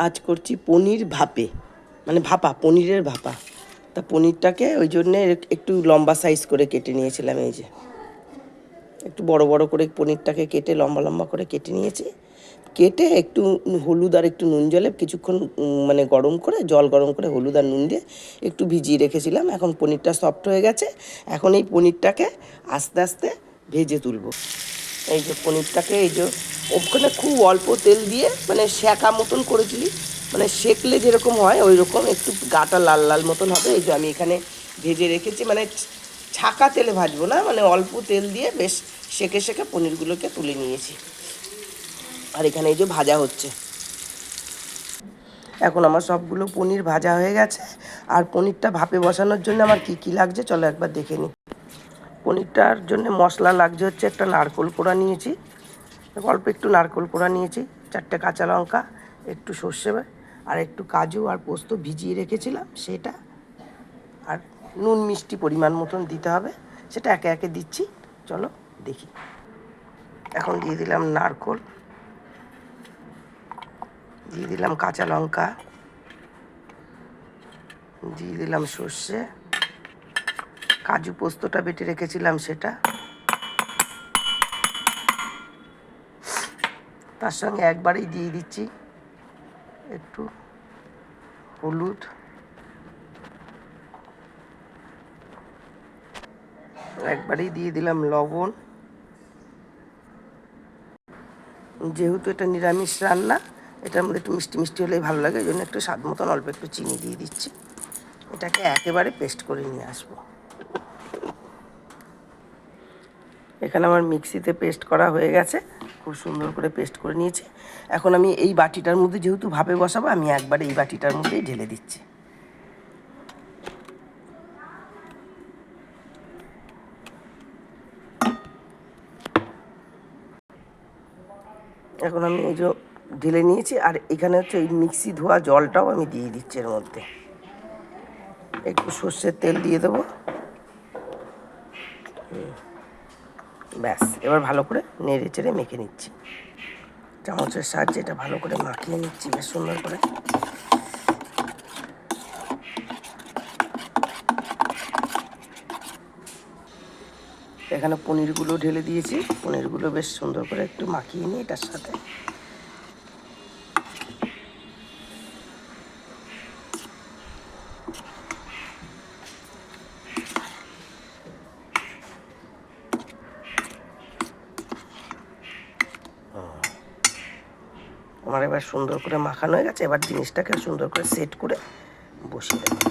আজ করছি পনির ভাপে, মানে ভাপা, পনিরের ভাপা। তা পনিরটাকে ওই জন্যে একটু লম্বা সাইজ করে কেটে নিয়েছিলাম। এই যে একটু বড় বড় করে পনিরটাকে কেটে লম্বা লম্বা করে কেটে নিয়েছি। কেটে একটু হলুদ আর একটু নুন জলে কিছুক্ষণ মানে গরম করে, জল গরম করে হলুদ আর নুন দিয়ে একটু ভিজিয়ে রেখেছিলাম। এখন পনিরটা সফট হয়ে গেছে। এখন এই পনিরটাকে আস্তে আস্তে ভেজে তুলবো। এই যে পনিরটাকে এই যে ওখানে খুব অল্প তেল দিয়ে মানে সেঁকা মতন করেছিলি, মানে সেঁকলে যেরকম হয় ওই রকম একটু গাটা লাল লাল মতন হবে। এই যে আমি এখানে ভেজে রেখেছি, মানে ছাকা তেলে ভাজবো না, মানে অল্প তেল দিয়ে বেশ সেঁকে সেঁকে পনিরগুলোকে তুলে নিয়েছি। আর এখানে এই যে ভাজা হচ্ছে। এখন আমার সবগুলো পনির ভাজা হয়ে গেছে। আর পনিরটা ভাপে বসানোর জন্য আমার কি কি লাগছে চলো একবার দেখে নিই। পনিরটার জন্য মশলা লাগছে হচ্ছে একটা নারকেল কোড়া নিয়েছি, অল্প একটু নারকেল কোড়া নিয়েছি, 4টে কাঁচা লঙ্কা, একটু সর্ষে আর একটু কাজু আর পোস্ত ভিজিয়ে রেখেছিলাম সেটা, আর নুন মিষ্টি পরিমাণ মতন দিতে হবে, সেটা একে একে দিচ্ছি। চলো দেখি। এখন দিয়ে দিলাম নারকেল, দিয়ে দিলাম কাঁচা লঙ্কা, দিয়ে দিলাম সর্ষে, কাজু পোস্তটা বেটে রেখেছিলাম সেটা, তার সঙ্গে একবারেই দিয়ে দিচ্ছি একটু হলুদ, একবারেই দিয়ে দিলাম লবণ। যেহেতু এটা নিরামিষ রান্না, এটার মধ্যে একটু মিষ্টি মিষ্টি হলেই ভালো লাগে, এই জন্য একটু স্বাদ মতন অল্প একটু চিনি দিয়ে দিচ্ছি। এটাকে একেবারে পেস্ট করে নিয়ে আসবো। এখানে আমার মিক্সিতে পেস্ট করা হয়ে গেছে, খুব সুন্দর করে পেস্ট করে নিয়েছি। এখন আমি এই বাটিটার মধ্যে যেহেতু ভাপে বসাবো, আমি একবারে এই বাটিটার মধ্যেই ঢেলে দিচ্ছি। এখন আমি এই যে ঢেলে নিয়েছি, আর এখানে হচ্ছে এই মিক্সি ধোয়া জলটাও আমি দিয়ে দিচ্ছি এর মধ্যে। একটু সর্ষের তেল দিয়ে দেবো, ব্যাস। এবার ভালো করে নেড়ে চেড়ে মেখে নিচ্ছি, চামচের সাহায্যে এটা ভালো করে মাখিয়ে নিচ্ছি বেশ সুন্দর করে। এখানে পনিরগুলো ঢেলে দিয়েছি, পনিরগুলো বেশ সুন্দর করে একটু মাখিয়ে নিই এটার সাথে। আমার এবার সুন্দর করে মাখানো হয়ে গেছে। এবার জিনিসটাকে সুন্দর করে সেট করে বসিয়ে দেবো।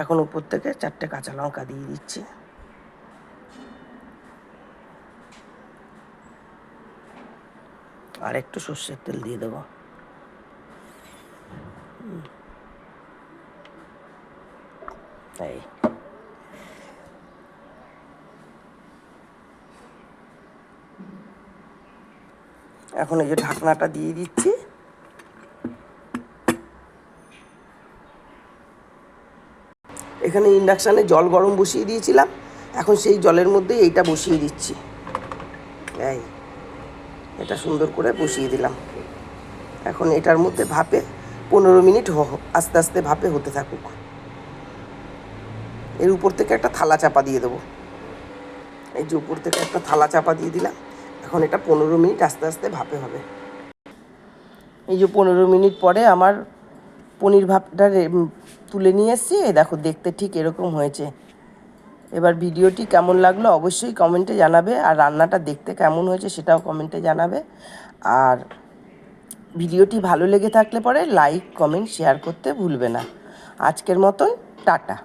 এখন উপর থেকে 4টে কাঁচা লঙ্কা দিয়ে দিচ্ছি, আর একটু সর্ষের তেল দিয়ে দেবো। এই এখন এই যে ঢাকনাটা দিয়ে দিচ্ছি। এখানে ইন্ডাকশানে জল গরম বসিয়ে দিয়েছিলাম, এখন সেই জলের মধ্যেই এইটা বসিয়ে দিচ্ছি। এই এটা সুন্দর করে বসিয়ে দিলাম। এখন এটার মধ্যে ভাপে 15 মিনিট আস্তে আস্তে ভাপে হতে থাকুক। এর উপর থেকে একটা থালা চাপা দিয়ে দেবো। এই যে উপর থেকে একটা থালা চাপা দিয়ে দিলাম। এখন এটা 15 মিনিট আস্তে আস্তে ভাপে হবে। এই যে 15 মিনিট পরে আমার পনির ভাপটা তুলে নিয়ে এসেছি। দেখো দেখতে ঠিক এরকম হয়েছে। এবার ভিডিওটি কেমন লাগলো অবশ্যই কমেন্টে জানাবে, আর রান্নাটা দেখতে কেমন হয়েছে সেটাও কমেন্টে জানাবে। আর ভিডিওটি ভালো লেগে থাকলে পরে লাইক কমেন্ট শেয়ার করতে ভুলবে না। আজকের মতন টাটা।